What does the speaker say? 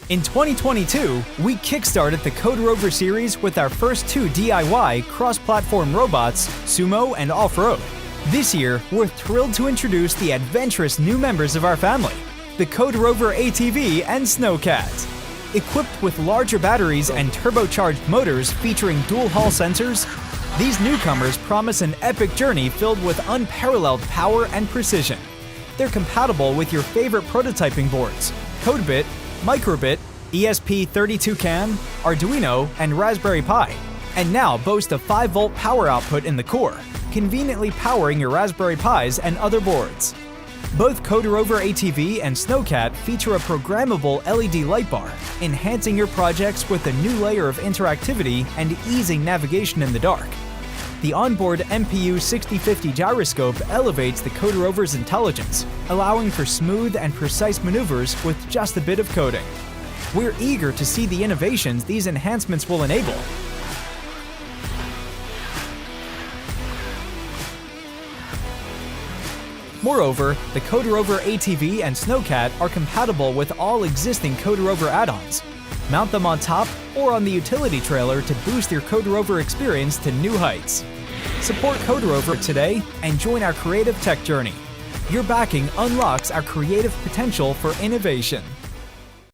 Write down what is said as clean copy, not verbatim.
In 2022, we kickstarted the CodeRover series with our first 2 DIY cross-platform robots, Sumo and Off-Road. This year, we're thrilled to introduce the adventurous new members of our family, the CodeRover ATV and Snowcat. Equipped with larger batteries and turbocharged motors featuring dual-hull sensors, these newcomers promise an epic journey filled with unparalleled power and precision. They're compatible with your favorite prototyping boards, CodeBit, Microbit, ESP32 CAN, Arduino, and Raspberry Pi, and now boast a 5-volt power output in the core, conveniently powering your Raspberry Pis and other boards. Both CodeRover ATV and Snowcat feature a programmable LED light bar, enhancing your projects with a new layer of interactivity and easing navigation in the dark. The onboard MPU 6050 gyroscope elevates the CodeRover's intelligence, allowing for smooth and precise maneuvers with just a bit of coding. We're eager to see the innovations these enhancements will enable. Moreover, the CodeRover ATV and Snowcat are compatible with all existing CodeRover add-ons. Mount them on top or on the utility trailer to boost your CodeRover experience to new heights. Support CodeRover today and join our creative tech journey. Your backing unlocks our creative potential for innovation.